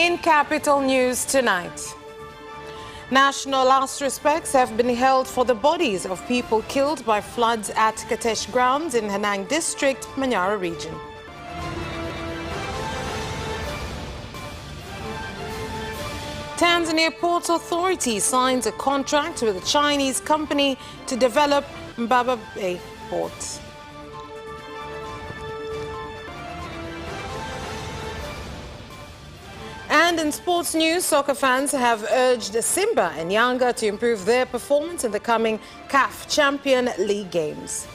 In Capital News tonight, national last respects have been held for the bodies of people killed by floods at Katesh grounds in Hanang District, Manyara region. Tanzania Ports Authority signs a contract with a Chinese company to develop Mbaba Bay Port. And in sports news, soccer fans have urged Simba and Yanga to improve their performance in the coming CAF Champion League games.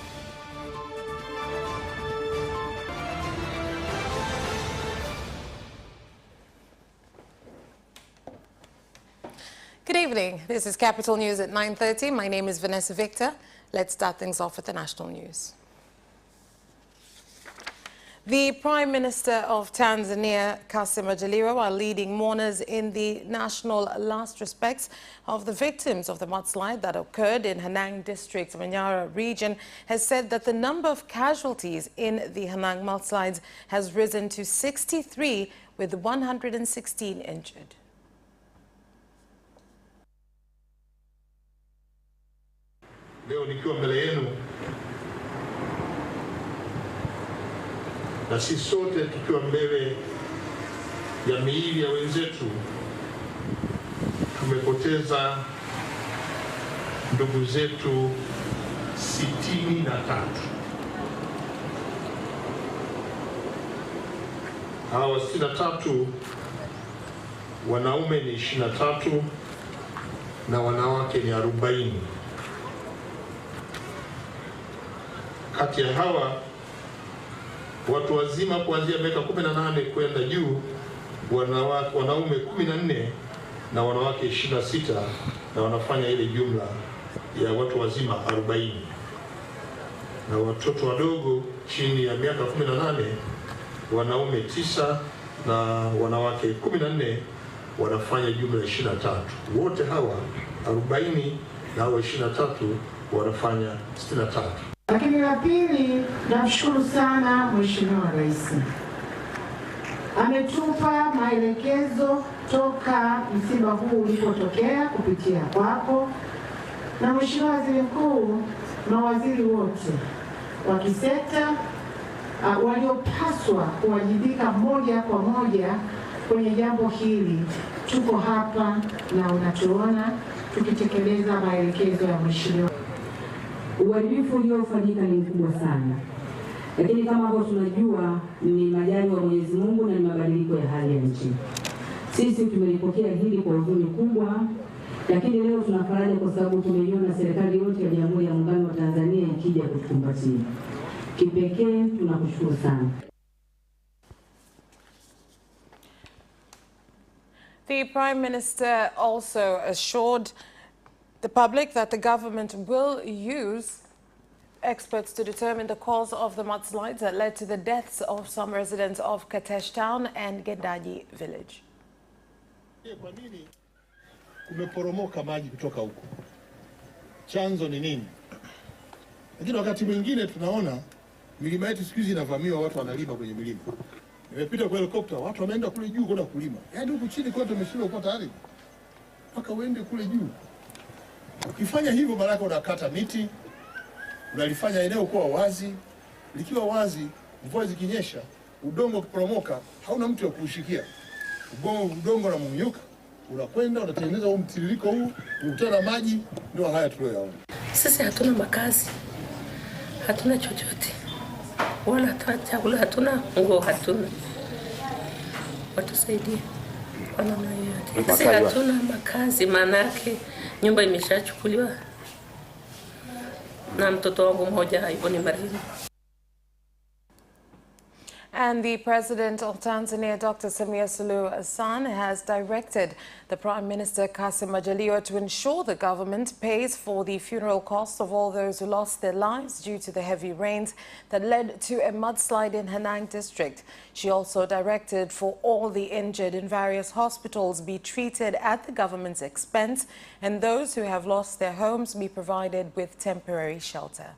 Good evening. This is Capital News at 9:30. My name is Vanessa Victor. Let's start things off with the national news. The Prime Minister of Tanzania, Kassim Majaliwa, are leading mourners in the national last respects of the victims of the mudslide that occurred in Hanang District, Manyara region, has said that the number of casualties in the Hanang mudslides has risen to 63, with 116 injured. Leo nikiwa mbele yenu na sisi sote tukiwa mbele ya miili ya wenzetu, tumepoteza ndugu zetu 63. Hawa 63 wanaume ni 23 na wanawake ni 40. Kati ya hawa watu wazima kuanzia miaka 18 kwenda juu, wanaume 14 na wanawake 26, na wanafanya ile jumla ya watu wazima 40. Na watoto wadogo chini ya miaka 18, wanaume 9 na wanawake 14, wanafanya jumla ya 23. Wote hawa 40 na hawa 23 wanafanya 63. Lakini la pili, namshukuru sana Mheshimiwa Rais. Ametupa maelekezo toka msiba huu ulipotokea kupitia kwako na Mheshimiwa Waziri Mkuu, mawaziri wote wa kisekta waliopaswa kuwajibika moja kwa moja kwenye jambo hili. Tuko hapa na unatuona tukitekeleza maelekezo ya Mheshimiwa. Uharibifu uliofanyika ni mkubwa sana, lakini kama ambavyo tunajua ni majaliwa ya Mwenyezi Mungu na ni mabadiliko ya hali ya nchi. Sisi tumelipokea hili kwa huzuni kubwa, lakini leo tunafaraja kwa sababu tumeiona serikali yote ya Jamhuri ya Muungano wa Tanzania ikija kutukumbatia. Kipekee tunakushukuru sana. The Prime Minister also assured the public that the government will use experts to determine the cause of the mudslides that led to the deaths of some residents of Katesh town and Gendaji village. Kwa nini kumeporomoka maji kutoka huko? Chanzo ni nini? Lakini wakati mwingine tunaona milima yetu siku hizi inavamiwa, watu wanalima kwenye milima. Nimepita kwa helikopta, watu wameenda kule juu kwenda kulima. Yaani huku chini kwetu tumeshindwa kupata ardhi, mpaka uende kule juu. Ukifanya hivyo baraka unakata miti, unalifanya eneo kuwa wazi. Likiwa wazi, mvua zikinyesha, udongo ukiporomoka, hauna mtu wa kuushikia. Udongo na mumunyuka, unakwenda unatengeneza huu mtiririko huu, unakutana maji, ndio haya tuliyoyaona. Sisi hatuna makazi, hatuna chochote, wala hata chakula hatuna, nguo hatuna. Watusaidie kwa namna yoyote. Sisi hatuna makazi, manake nyumba imeshachukuliwa na mtoto wangu mmoja hivyo ni marehemu. And the President of Tanzania, Dr. Samia Suluhu Hassan, has directed the Prime Minister Kassim Majaliwa to ensure the government pays for the funeral costs of all those who lost their lives due to the heavy rains that led to a mudslide in Hanang District. She also directed for all the injured in various hospitals be treated at the government's expense and those who have lost their homes be provided with temporary shelter.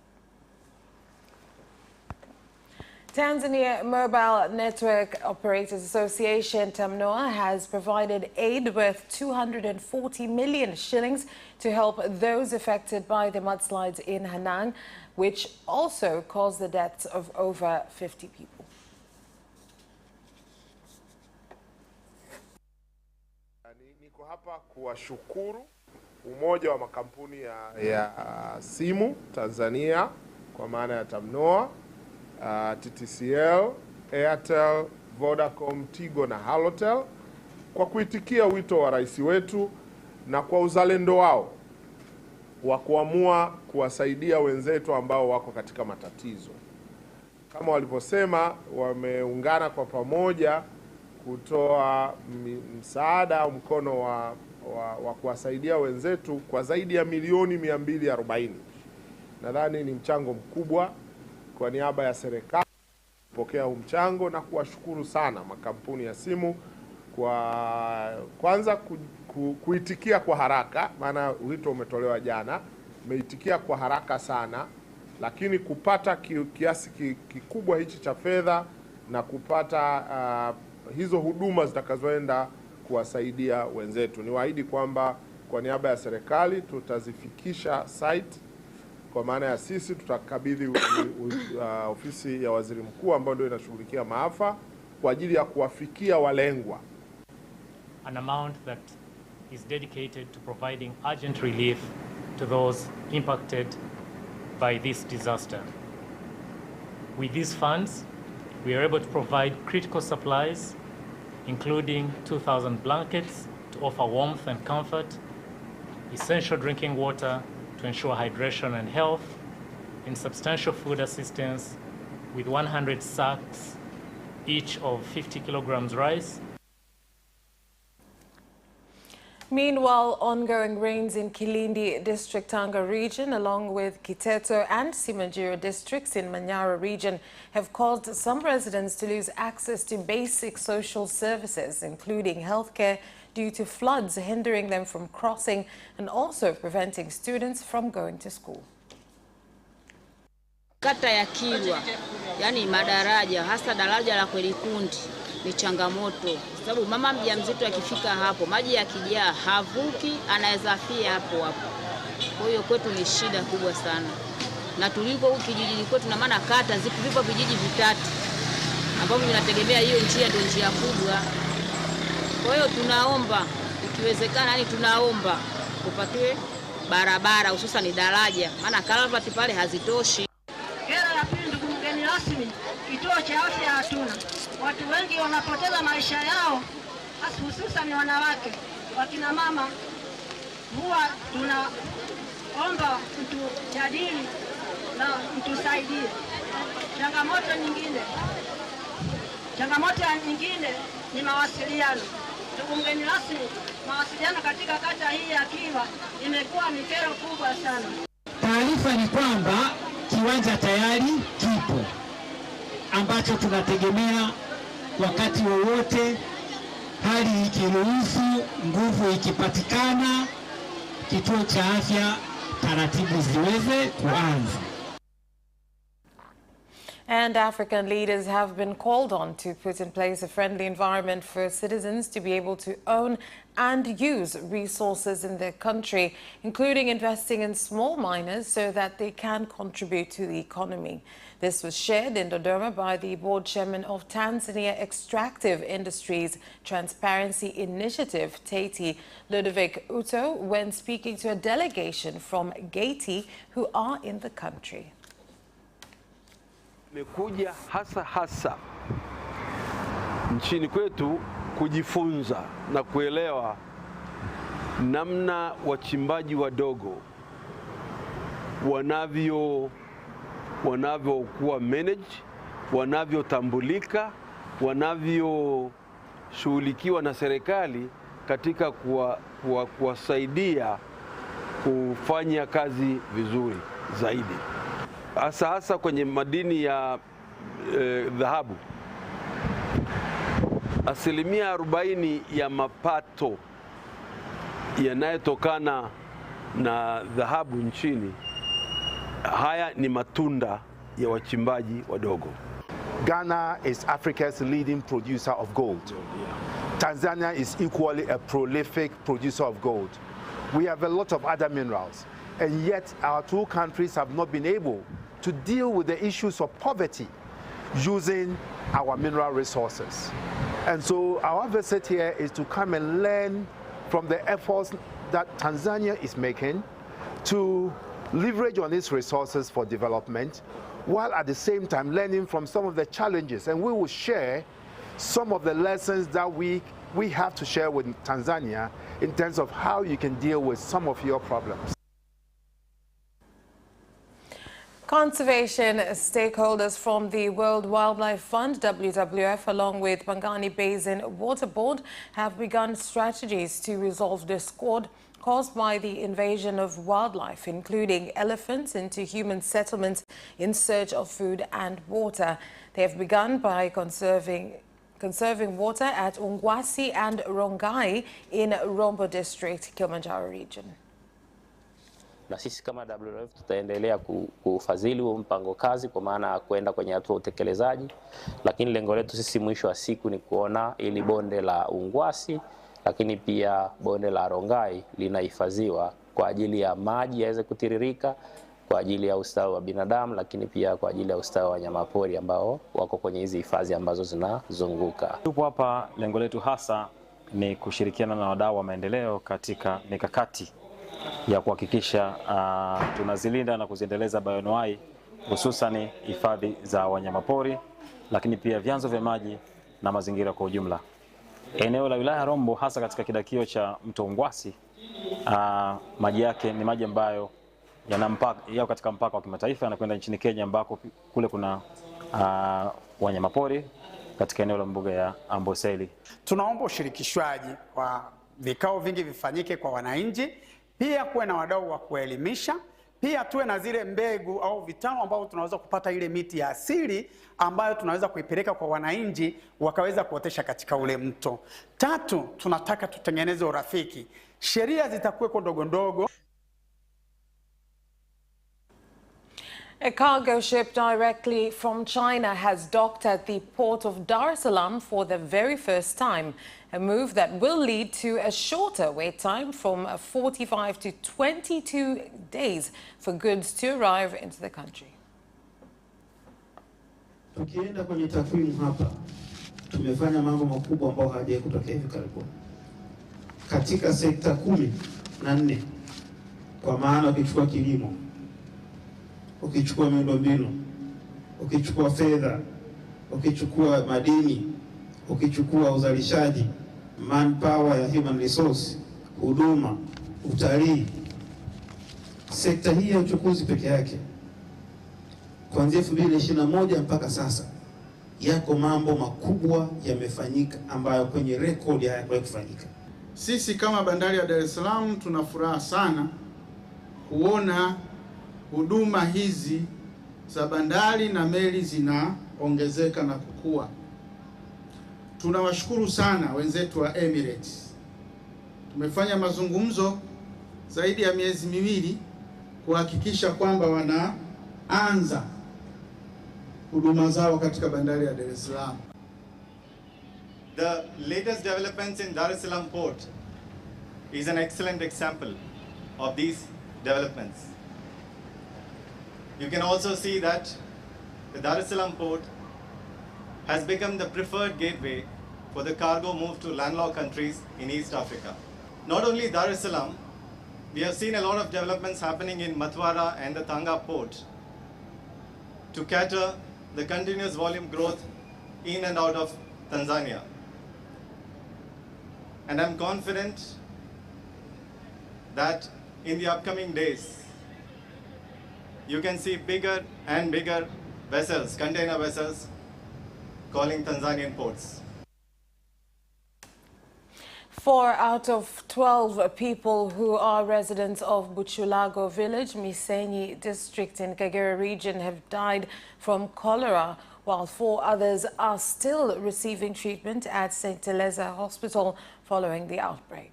Tanzania Mobile Network Operators Association, TAMNOA, has provided aid worth 240 million shillings to help those affected by the mudslides in Hanang, which also caused the deaths of over 50 people. Niko hapa kuwashukuru umoja wa makampuni ya simu Tanzania kwa maana ya TAMNOA, TTCL, Airtel, Vodacom, Tigo na Halotel kwa kuitikia wito wa rais wetu na kwa uzalendo wao wa kuamua kuwasaidia wenzetu ambao wako katika matatizo. Kama walivyosema, wameungana kwa pamoja kutoa msaada au mkono wa kuwasaidia wenzetu kwa zaidi ya milioni 240. Nadhani ni mchango mkubwa. Kwa niaba ya serikali kupokea huu mchango na kuwashukuru sana makampuni ya simu kwa kwanza kuitikia kwa haraka, maana wito umetolewa jana, umeitikia kwa haraka sana, lakini kupata kiasi kikubwa hichi cha fedha na kupata hizo huduma zitakazoenda kuwasaidia wenzetu. Niwaahidi kwamba kwa niaba ya serikali tutazifikisha site, kwa maana ya sisi tutakabidhi ofisi ya waziri mkuu ambayo ndio inashughulikia maafa kwa ajili ya kuwafikia walengwa. An amount that is dedicated to providing urgent relief to those impacted by this disaster. With these funds, we are able to provide critical supplies, including 2,000 blankets to offer warmth and comfort, essential drinking water to ensure hydration and health, and substantial food assistance with 100 sacks, each of 50 kilograms rice. Meanwhile, ongoing rains in Kilindi District, Tanga region, along with Kiteto and Simanjiro districts in Manyara region, have caused some residents to lose access to basic social services, including healthcare, due to floods hindering them from crossing and also preventing students from going to school. Kata ya Kilwa, yani madaraja, hasa daraja la Kwelikundi ni changamoto, sababu mama mjamzito akifika hapo maji yakijaa havuki, anaweza afia hapo hapo. Kwa hiyo kwetu ni shida kubwa sana, na tuliko huko kijijini kwetu, na maana kata zipo vijiji vitatu ambavyo vinategemea hiyo njia, ndio njia kubwa. Kwa hiyo tunaomba ikiwezekana, yani tunaomba kupatiwe barabara, hususan ni daraja, maana karavati pale hazitoshi. Kera la pili, ndugu mgeni rasmi, kituo cha afya hatuna. Watu wengi wanapoteza maisha yao, hususan wanawake, wakina mama. Huwa tunaomba mtujadili na mtusaidie. Changamoto nyingine ni mawasiliano. Ndugu mgeni rasmi, mawasiliano katika kata hii ya Kilwa imekuwa ni kero kubwa sana. Taarifa ni kwamba kiwanja tayari kipo ambacho tunategemea wakati wowote hali ikiruhusu, nguvu ikipatikana, kituo cha afya taratibu ziweze kuanza. And African leaders have been called on to put in place a friendly environment for citizens to be able to own and use resources in their country, including investing in small miners so that they can contribute to the economy. This was shared in Dodoma by the board chairman of Tanzania Extractive Industries Transparency Initiative, Tati Ludovic Uto, when speaking to a delegation from Haiti who are in the country. Nimekuja hasa nchini kwetu kujifunza na kuelewa namna wachimbaji wadogo wanavyokuwa manage, wanavyotambulika, wanavyoshughulikiwa na serikali katika kuwasaidia kufanya kazi vizuri zaidi. Hasa kwenye madini ya dhahabu. Asilimia 40 ya mapato yanayotokana na dhahabu nchini, haya ni matunda ya wachimbaji wadogo. Ghana is Africa's leading producer of gold. Tanzania is equally a prolific producer of gold. We have a lot of other minerals, and yet our two countries have not been able to deal with the issues of poverty using our mineral resources. And so our visit here is to come and learn from the efforts that Tanzania is making to leverage on its resources for development, while at the same time learning from some of the challenges. And we will share some of the lessons that we have to share with Tanzania in terms of how you can deal with some of your problems. Conservation stakeholders from the World Wildlife Fund, WWF, along with Pangani Basin Water Board, have begun strategies to resolve discord caused by the invasion of wildlife, including elephants, into human settlements in search of food and water. They have begun by conserving water at Ungwasi and Rongai in Rombo District, Kilimanjaro region. Na sisi kama WWF tutaendelea kufadhili huo mpango kazi kwa maana ya kwenda kwenye hatua utekelezaji, lakini lengo letu sisi mwisho wa siku ni kuona ili bonde la Ungwasi lakini pia bonde la Rongai linahifadhiwa kwa ajili ya maji yaweze kutiririka, kwa ajili ya ustawi wa binadamu, lakini pia kwa ajili ya ustawi wa wanyamapori ambao wako kwenye hizi hifadhi ambazo zinazunguka. Tupo hapa, lengo letu hasa ni kushirikiana na wadau wa maendeleo katika mikakati ya kuhakikisha tunazilinda na kuziendeleza bioanuwai, hususan hifadhi za wanyamapori, lakini pia vyanzo vya maji na mazingira kwa ujumla. Eneo la wilaya Rombo, hasa katika kidakio cha mto Ungwasi, maji yake ni maji ambayo yako katika mpaka wa kimataifa, yanakwenda nchini Kenya ambako kule kuna wanyamapori katika eneo la mbuga ya Amboseli. Tunaomba ushirikishwaji wa vikao vingi vifanyike kwa wananchi, pia kuwe na wadau wa kuelimisha, pia tuwe na zile mbegu au vitalu ambao tunaweza kupata ile miti ya asili ambayo tunaweza kuipeleka kwa wananchi wakaweza kuotesha katika ule mto. Tatu, tunataka tutengeneze urafiki. Sheria zitakuweko ndogo ndogo. A cargo ship directly from China has docked at the port of Dar es Salaam for the very first time, a move that will lead to a shorter wait time from 45 to 22 days for goods to arrive into the country. Tukienda kwenye takwimu hapa, tumefanya mambo makubwa ambayo hayajawahi kutokea hivi karibuni. Katika sekta 14, kwa maana ukichukua kilimo, ukichukua miundombinu, ukichukua fedha, ukichukua madini, ukichukua uzalishaji, manpower ya human resource, huduma, utalii, sekta hii ya uchukuzi peke yake kuanzia 2021 mpaka sasa yako mambo makubwa yamefanyika ambayo kwenye rekodi hayakuwahi kufanyika. Sisi kama bandari ya Dar es Salaam tuna furaha sana kuona huduma hizi za bandari na meli zinaongezeka na kukua. Tunawashukuru sana wenzetu wa Emirates. Tumefanya mazungumzo zaidi ya miezi miwili kuhakikisha kwamba wanaanza huduma zao katika bandari ya Dar es Salaam. The latest developments in Dar es Salaam port is an excellent example of these developments. You can also see that the Dar es Salaam port has become the preferred gateway for the cargo move to landlocked countries in East Africa. Not only Dar es Salaam, we have seen a lot of developments happening in Matwara and the Tanga port to cater the continuous volume growth in and out of Tanzania. And I'm confident that in the upcoming days, you can see bigger and bigger vessels, container vessels, calling Tanzanian ports. 4 out of 12 people who are residents of Buchulago village, Misenyi district in Kagera region have died from cholera, while 4 others are still receiving treatment at St. Teresa Hospital following the outbreak.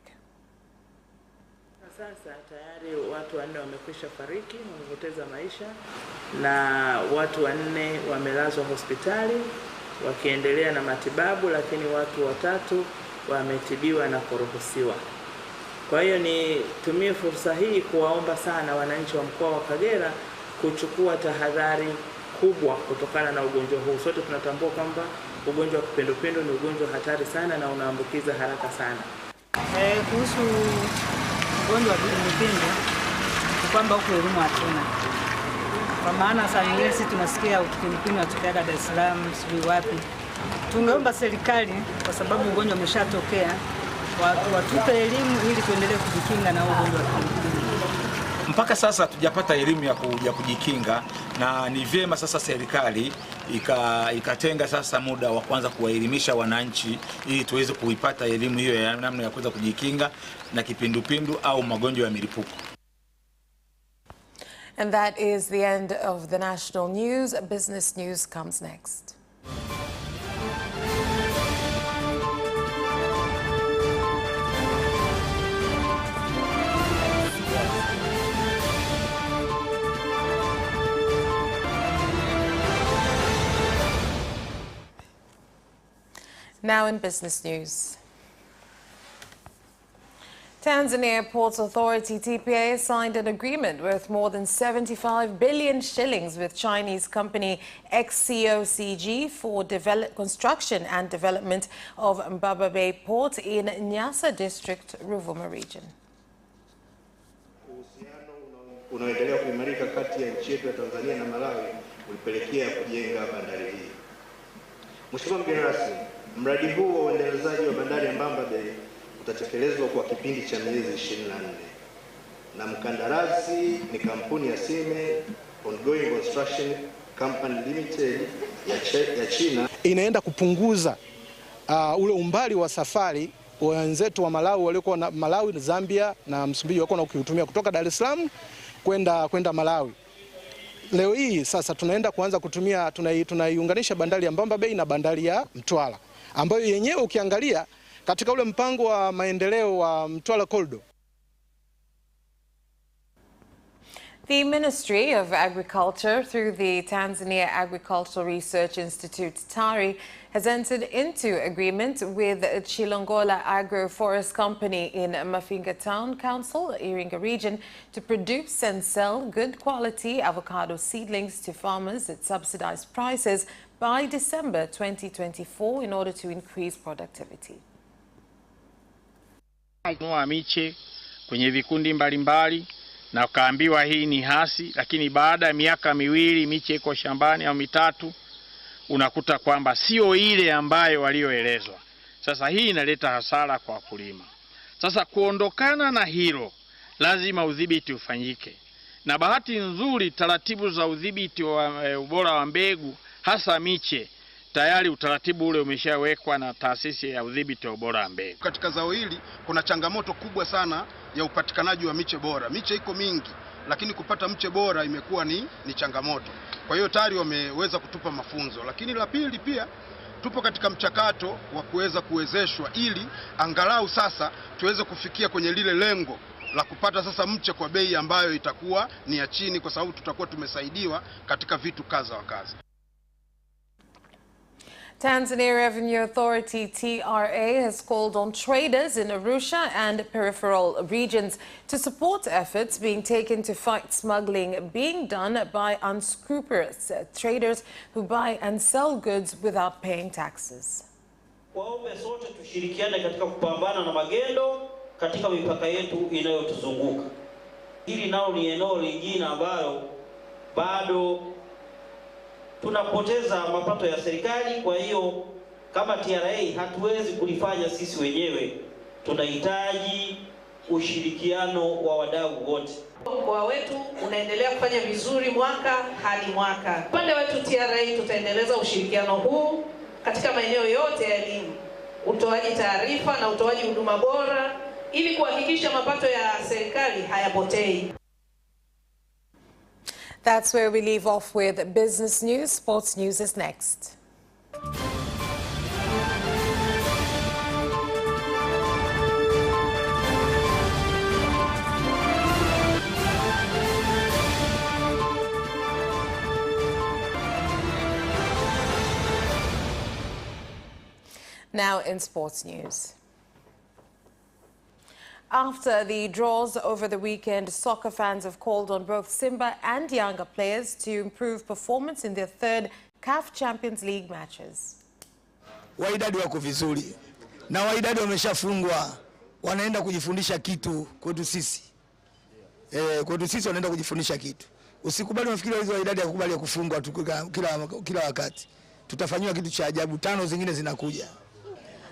sasa tayari watu 4 wamekwisha fariki, wamepoteza maisha, na watu 4 wamelazwa hospitali wakiendelea na matibabu, lakini watu 3 wametibiwa na kuruhusiwa. Kwa hiyo nitumie fursa hii kuwaomba sana wananchi wa mkoa wa Kagera kuchukua tahadhari kubwa kutokana na ugonjwa huu. Sote tunatambua kwamba ugonjwa wa kipindupindu ni ugonjwa hatari sana na unaambukiza haraka sana. Kuhusu ugonjwa wa kipindupindu ni kwamba huko elimu hatuna. Kwa maana saa nyingine sisi tunasikia kipindupindu unatokea Dar es Salaam, sijui wapi. Tungeomba serikali, kwa sababu ugonjwa umeshatokea, watupe elimu ili tuendelee kujikinga na ugonjwa wa kipindupindu. Mpaka sasa hatujapata elimu ya kujikinga, na ni vyema sasa serikali ikatenga sasa muda wa kwanza kuwaelimisha wananchi ili tuweze kuipata elimu hiyo ya namna ya kuweza kujikinga na kipindupindu au magonjwa ya milipuko. And that is the end of the national news. Business news comes next. Now in business news. Tanzania Ports Authority TPA signed an agreement worth more than 75 billion shillings with Chinese company XCOCG for construction and development of Mbaba Bay Port in Nyasa District, Ruvuma region. Uhusiano unaoendelea kuimarika kati ya nchi yetu ya Tanzania na Malawi ulipelekea kujenga bandari hii. Mheshimiwa mgeni rasmi, mradi huu wa uendelezaji wa bandari ya Mbaba Bay utatekelezwa kwa kipindi cha miezi 24 na mkandarasi ni kampuni ya Sime Ongoing Construction Company Limited ya China. Inaenda kupunguza ule umbali wa safari wenzetu wa Malawi waliokuwa na Malawi, Zambia na Msumbiji walikuwa ukiutumia kutoka Dar es Salaam kwenda Malawi. Leo hii sasa tunaenda kuanza kutumia, tunaiunganisha bandari ya Mbaba Bay na bandari ya Mtwara, ambayo yenyewe ukiangalia katika ule mpango wa maendeleo wa Mtwara Corridor. The Ministry of Agriculture, through the Tanzania Agricultural Research Institute, TARI, has entered into agreement with Chilongola Agroforest Company in Mafinga Town Council, Iringa region, to produce and sell good quality avocado seedlings to farmers at subsidized prices by December 2024 in order to increase productivity. Kununua miche kwenye vikundi mbalimbali na ukaambiwa hii ni hasi, lakini baada ya miaka 2 miche iko shambani au 3 unakuta kwamba sio ile ambayo walioelezwa. Sasa hii inaleta hasara kwa wakulima. Sasa kuondokana na hilo lazima udhibiti ufanyike. Na bahati nzuri taratibu za udhibiti wa ubora wa mbegu hasa miche tayari utaratibu ule umeshawekwa na taasisi ya udhibiti wa ubora wa mbegu. Katika zao hili kuna changamoto kubwa sana ya upatikanaji wa miche bora. Miche iko mingi lakini kupata mche bora imekuwa ni changamoto. Kwa hiyo tayari wameweza kutupa mafunzo. Lakini la pili pia tupo katika mchakato wa kuweza kuwezeshwa ili angalau sasa tuweze kufikia kwenye lile lengo la kupata sasa mche kwa bei ambayo itakuwa ni ya chini, kwa sababu tutakuwa tumesaidiwa katika vitu kadha wa kadha. Tanzania Revenue Authority TRA has called on traders in Arusha and peripheral regions to support efforts being taken to fight smuggling being done by unscrupulous traders who buy and sell goods without paying taxes. Waombe sote tushirikiane katika kupambana na magendo katika mipaka yetu inayotuzunguka. Hili nalo ni eneo lingine ambalo bado tunapoteza mapato ya serikali. Kwa hiyo kama TRA hatuwezi kulifanya sisi wenyewe, tunahitaji ushirikiano wa wadau wote. Mkoa wetu unaendelea kufanya vizuri mwaka hadi mwaka. Upande wetu TRA tutaendeleza ushirikiano huu katika maeneo yote ya elimu, utoaji taarifa na utoaji huduma bora ili kuhakikisha mapato ya serikali hayapotei. That's where we leave off with business news. Sports news is next. Now in sports news. After the draws over the weekend, soccer fans have called on both Simba and Yanga players to improve performance in their third CAF Champions League matches. Wydad wako vizuri na Wydad wameshafungwa, wanaenda kujifundisha kitu kwetu sisi. Kwetu sisi wanaenda kujifundisha kitu. Usikubali unafikiri hizo Wydad yakubali ya kufungwa kila wakati. Tutafanywa kitu cha ajabu, 5 zingine zinakuja.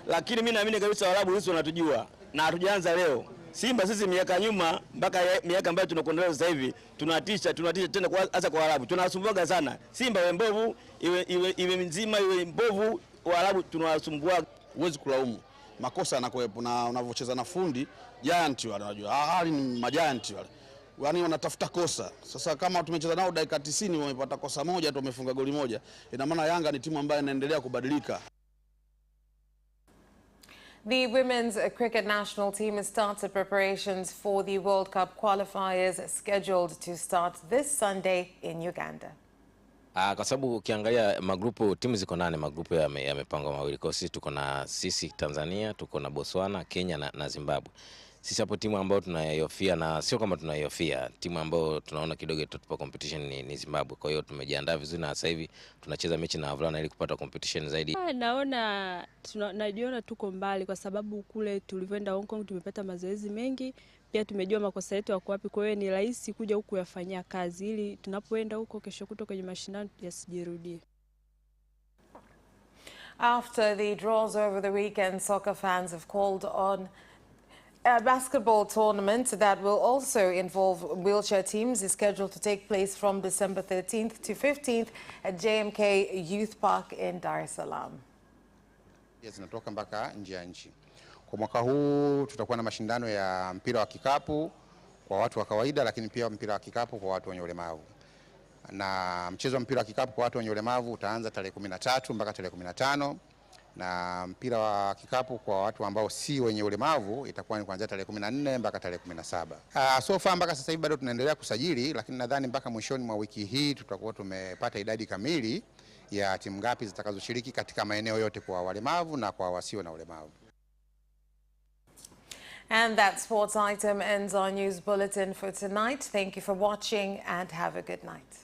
Lakini mimi naamini kabisa Waarabu sisi wanatujua na hatujaanza leo. Simba sisi miaka nyuma mpaka miaka ambayo tunakwenda sasa hivi tunatisha tena hasa kwa Waarabu. Tunawasumbuaga sana. Simba iwe mbovu, iwe mzima, iwe mbovu, Waarabu tunawasumbua. Huwezi kulaumu. Makosa yanakuwepo na unavyocheza na fundi, giant wale unajua. Hali ni majiant wale. Yaani wanatafuta kosa. Sasa kama tumecheza nao dakika 90 wamepata kosa moja tu wamefunga goli moja. Ina maana Yanga ni timu ambayo inaendelea kubadilika. The women's cricket national team has started preparations for the World Cup qualifiers scheduled to start this Sunday in Uganda. Kwa sababu ukiangalia magrupu, timu ziko 8, magrupu yamepangwa mawili. Kwa sisi tuko na Tanzania, tuko na Botswana, Kenya na Zimbabwe. Sisi hapo timu ambayo tunaiofia, na sio kama tunaiofia, timu ambayo tunaona kidogo itatupa competition ni Zimbabwe. Kwa hiyo tumejiandaa vizuri na sasa hivi tunacheza mechi na wavulana ili kupata competition zaidi. Najiona tuko mbali kwa sababu kule tulivyoenda Hong Kong tumepata mazoezi mengi, pia tumejua makosa yetu yako wapi. Kwa hiyo ni rahisi kuja huku yafanyia kazi ili tunapoenda huko kesho kuto kwenye mashindano yasijirudie. After the draws over the weekend, soccer fans have called on a basketball tournament that will also involve wheelchair teams is scheduled to take place from December 13th to 15th at JMK Youth Park in Dar es Salaam. Zinatoka mpaka nje ya nchi. Kwa mwaka huu tutakuwa na mashindano ya mpira wa kikapu kwa watu wa kawaida, lakini pia mpira wa kikapu kwa watu wenye ulemavu. Na mchezo wa mpira wa kikapu kwa watu wenye ulemavu utaanza tarehe 13 mpaka tarehe 15. Na mpira wa kikapu kwa watu ambao si wenye ulemavu itakuwa ni kuanzia tarehe 14 mpaka tarehe 17. So far mpaka sasa hivi bado tunaendelea kusajili, lakini nadhani mpaka mwishoni mwa wiki hii tutakuwa tumepata idadi kamili ya timu ngapi zitakazoshiriki katika maeneo yote kwa walemavu na kwa wasio na ulemavu. And that sports item ends our news bulletin for tonight. Thank you for watching and have a good night.